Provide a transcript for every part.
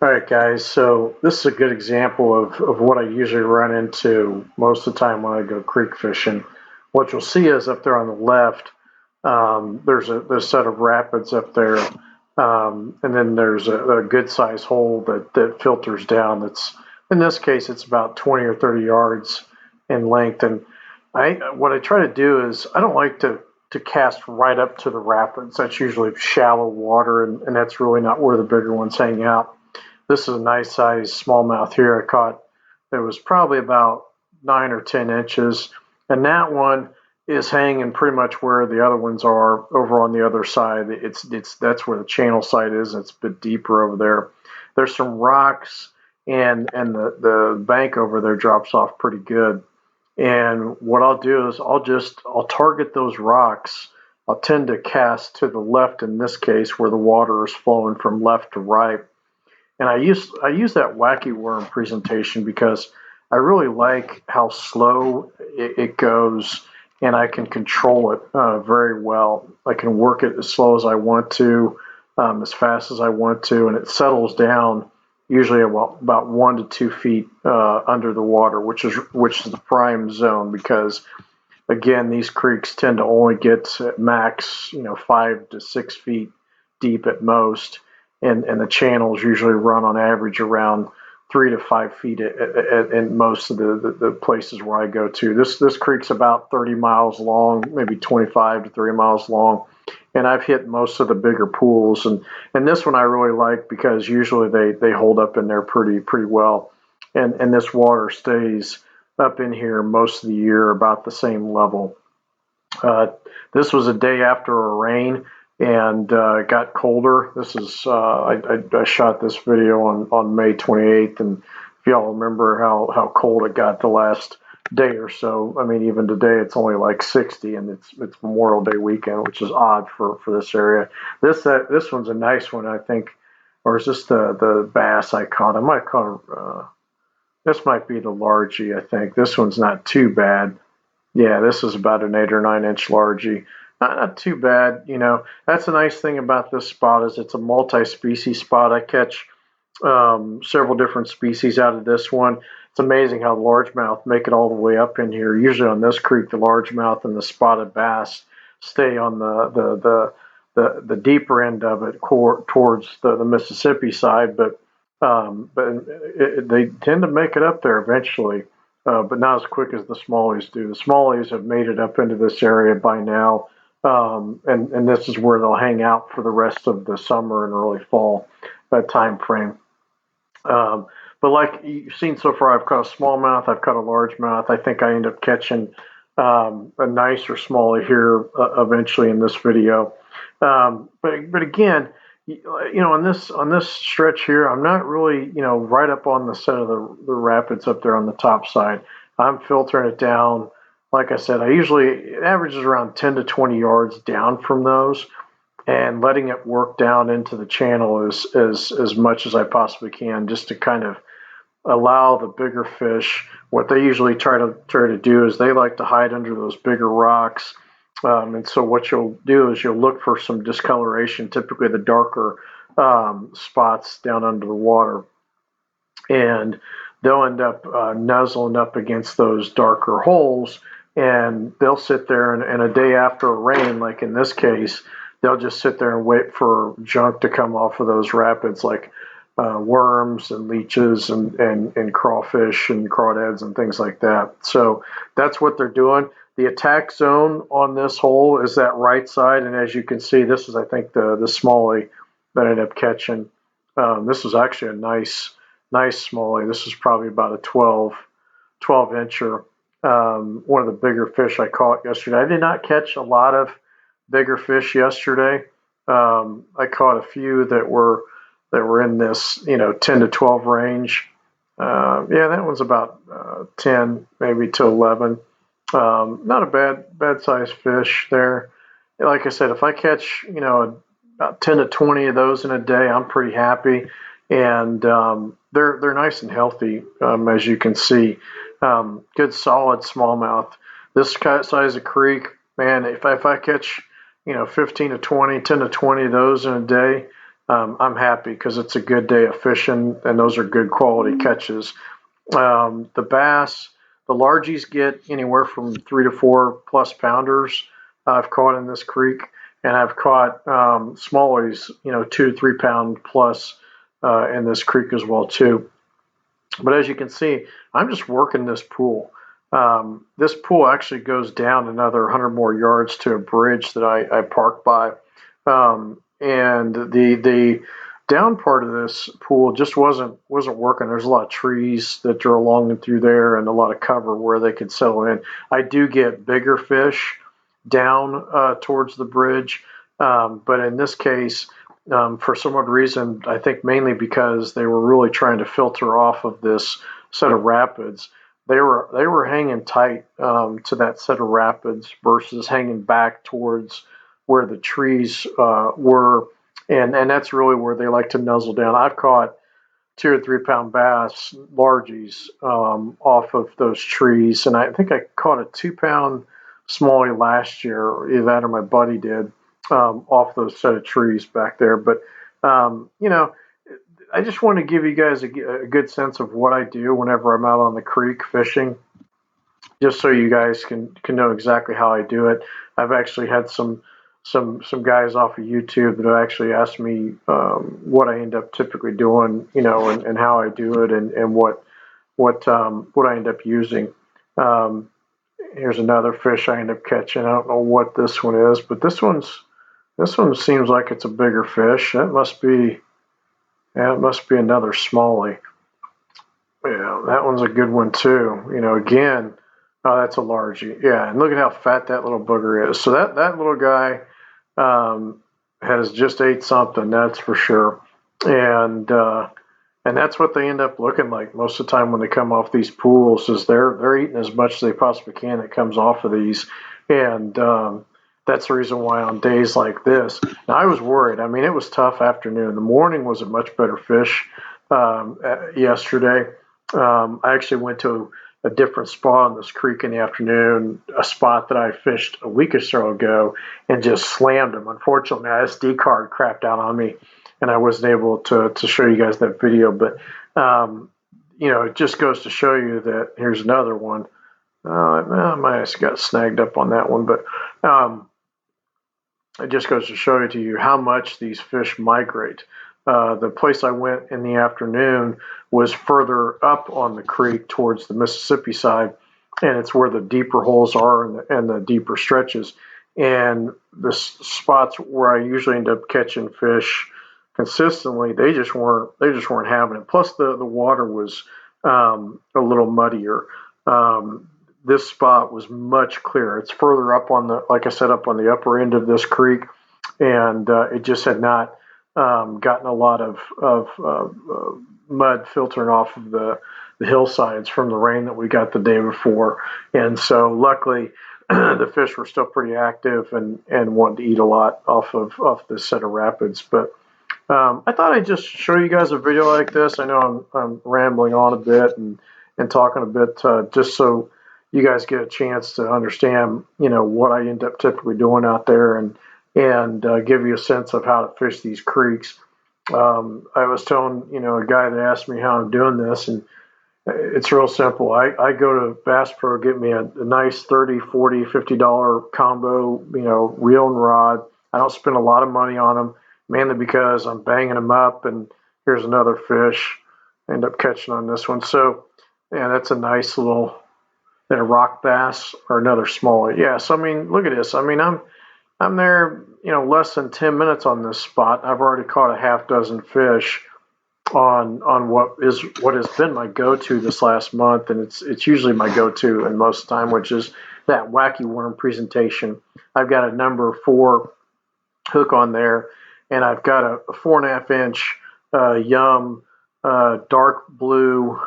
All right, guys. So this is a good example of what I usually run into most of the time when I go creek fishing. What you'll see is up there on the left, there's a set of rapids up there, and then there's a good size hole that filters down. That's in this case, it's about 20 or 30 yards in length. And what I try to do is I don't like to cast right up to the rapids. That's usually shallow water, and that's really not where the bigger ones hang out. This is a nice size smallmouth here I caught. It was probably about 9 or 10 inches, and that one is hanging pretty much where the other ones are over on the other side. It's that's where the channel side is. It's a bit deeper over there. There's some rocks, and the bank over there drops off pretty good. And what I'll do is I'll target those rocks. I'll tend to cast to the left in this case where the water is flowing from left to right, and I use that wacky worm presentation because I really like how slow it goes, and I can control it very well. I can work it as slow as I want to, as fast as I want to, and it settles down usually about 1 to 2 feet under the water, which is the prime zone because again these creeks tend to only get at max 5 to 6 feet deep at most, and the channels usually run on average around 3 to 5 feet in most of the places where I go to. This creek's about 30 miles long, maybe 25 to 30 miles long, and I've hit most of the bigger pools. And this one I really like because usually they hold up in there pretty well, and this water stays up in here most of the year about the same level. Uh, this was a day after a rain, and it got colder. This is I shot this video on May 28th, and if y'all remember how cold it got the last day or so. I mean, even today it's only like 60, and it's Memorial Day weekend, which is odd for this area. This one's a nice one, I think. Or is this the bass I caught? I might have caught. This might be the largie. I think this one's not too bad. Yeah, this is about an 8 or 9 inch largie. Not too bad, you know. That's the nice thing about this spot is it's a multi-species spot. I catch several different species out of this one. It's amazing how largemouth make it all the way up in here. Usually on this creek, the largemouth and the spotted bass stay on the deeper end of it, towards the Mississippi side, but they tend to make it up there eventually, but not as quick as the smallies do. The smallies have made it up into this area by now, and this is where they'll hang out for the rest of the summer and early fall time frame. Um, but like you've seen so far, I've caught a smallmouth, I've caught a largemouth. I think I end up catching a nicer smallie here eventually in this video. But again, on this stretch here, I'm not really right up on the set of the rapids up there on the top side. I'm filtering it down. Like I said, I usually it averages around 10 to 20 yards down from those, and letting it work down into the channel as much as I possibly can, just to kind of allow the bigger fish. What they usually try to do is they like to hide under those bigger rocks, and so what you'll do is you'll look for some discoloration, typically the darker spots down under the water, and they'll end up nuzzling up against those darker holes, and they'll sit there, and a day after a rain, like in this case, they'll just sit there and wait for junk to come off of those rapids, like worms and leeches and crawfish and crawdads and things like that. So that's what they're doing. The attack zone on this hole is that right side, and as you can see, this is I think the smallie that I ended up catching. This was actually a nice smallie. This was probably about a 12 incher. One of the bigger fish I caught yesterday. I did not catch a lot of bigger fish yesterday. I caught a few that were in this 10 to 12 range. Yeah, that one's about 10 maybe to 11. Not a bad sized fish there. Like I said, if I catch about 10 to 20 of those in a day, I'm pretty happy, and they're nice and healthy, as you can see. Good solid smallmouth. This size of creek, man. If I catch 15 to 20, 10 to 20 of those in a day, I'm happy because it's a good day of fishing, and those are good quality catches. The bass, the largies get anywhere from 3 to 4 plus pounders I've caught in this creek, and I've caught smallies, 2 to 3 pound plus in this creek as well too. But as you can see, I'm just working this pool. This pool actually goes down another 100 more yards to a bridge that I parked by. And the down part of this pool just wasn't working. There's a lot of trees that are along and through there, and a lot of cover where they could settle in. I do get bigger fish down towards the bridge, but in this case, for some odd reason, I think mainly because they were really trying to filter off of this set of rapids. They were hanging tight to that set of rapids versus hanging back towards where the trees were, and that's really where they like to nuzzle down. I've caught 2 or 3 pound bass, largies, off of those trees, and I think I caught a 2 pound smallie last year. Either that or my buddy did, off those set of trees back there. But you know, I just want to give you guys a good sense of what I do whenever I'm out on the creek fishing, just so you guys can know exactly how I do it. I've actually had some guys off of YouTube that have actually asked me what I end up typically doing, and how I do it, and what I end up using. Um, Here's another fish I end up catching. I don't know what this one is, but this one seems like it's a bigger fish. That must be, yeah, it must be another smallie. Yeah, that one's a good one too. Again, oh, that's a largie. Yeah, and look at how fat that little booger is. So that little guy um, has just ate something, that's for sure. And and that's what they end up looking like most of the time when they come off these pools. Is they're eating as much as they possibly can that comes off of these, and that's the reason why on days like this. Now I was worried. I mean, it was tough afternoon. The morning was a much better fish yesterday. I actually went to a different spot on this creek in the afternoon, a spot that I fished a week or so ago, and just slammed them. Unfortunately, my SD card crapped out on me, and I wasn't able to show you guys that video. But it just goes to show you that here's another one. My ass got snagged up on that one, but it just goes to show you how much these fish migrate. The place I went in the afternoon was further up on the creek towards the Mississippi side, and it's where the deeper holes are and the deeper stretches. And the spots where I usually end up catching fish consistently, they just weren't having it. Plus, the water was a little muddier. This spot was much clearer. It's further up on like I said, up on the upper end of this creek, and it just had not gotten a lot of mud filtering off of the hillsides from the rain that we got the day before. And so, luckily, the fish were still pretty active and wanted to eat a lot off this set of rapids. But I thought I'd just show you guys a video like this. I know I'm rambling on a bit and talking a bit, just so you guys get a chance to understand, what I end up typically doing out there, and give you a sense of how to fish these creeks. I was telling, a guy that asked me how I'm doing this, and it's real simple. I go to Bass Pro, get me a nice 30, 40, $50 combo, reel and rod. I don't spend a lot of money on them, mainly because I'm banging them up, and here's another fish I end up catching on this one. So, yeah, that's a nice little rock bass or another smaller. Yeah, so I mean, look at this. I mean, I'm there, less than 10 minutes on this spot. I've already caught a half dozen fish on what has been my go-to this last month, and it's usually my go-to in most of the time, which is that wacky worm presentation. I've got a number 4 hook on there, and I've got a 4.5 inch Yum dark blue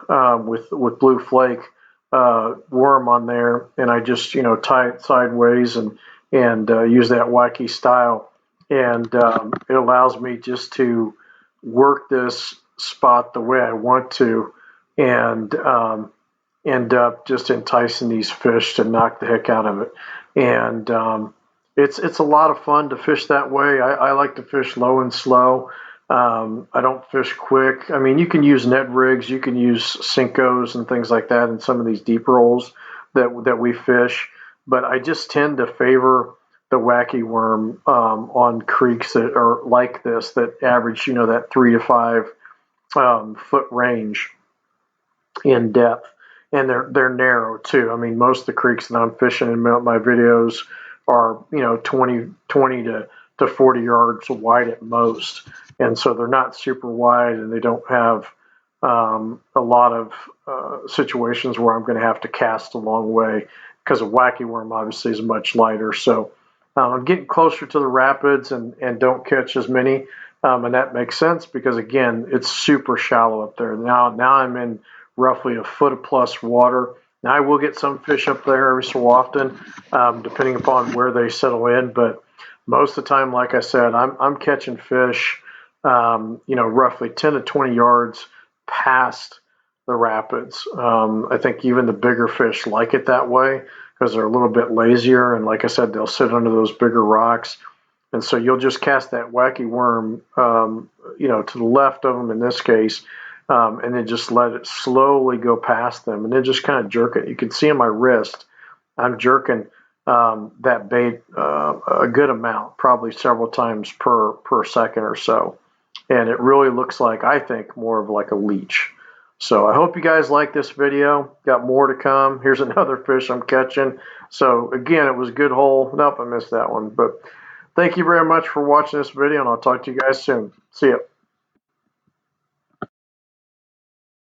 with blue flake worm on there, and I just tie it sideways and use that wacky style, and it allows me just to work this spot the way I want to, and end up just enticing these fish to knock the heck out of it. And it's a lot of fun to fish that way. I like to fish low and slow. I don't fish quick. I mean, you can use Ned rigs, you can use Senkos and things like that in some of these deep rolls that we fish, but I just tend to favor the wacky worm on creeks that are like this that average, that 3 to 5 foot range in depth, and they're narrow too. I mean, most of the creeks that I'm fishing in my videos are 20 to 40 yards wide at most, and so they're not super wide, and they don't have a lot of situations where I'm going to have to cast a long way because a wacky worm obviously is much lighter. So I'm getting closer to the rapids and don't catch as many. And that makes sense because again, it's super shallow up there. Now I'm in roughly a foot plus water. Now I will get some fish up there every so often, depending upon where they settle in. But most of the time, like I said, I'm catching fish, roughly 10 to 20 yards past the rapids. I think even the bigger fish like it that way because they're a little bit lazier. And like I said, they'll sit under those bigger rocks. And so you'll just cast that wacky worm, to the left of them in this case, and then just let it slowly go past them, and then just kind of jerk it. You can see on my wrist, I'm jerking that bait a good amount, probably several times per second or so, and it really looks like, I think, more of like a leech. So I hope you guys like this video. Got more to come. Here's another fish I'm catching. So again, it was a good hole. Nope, I missed that one. But thank you very much for watching this video, and I'll talk to you guys soon. See ya.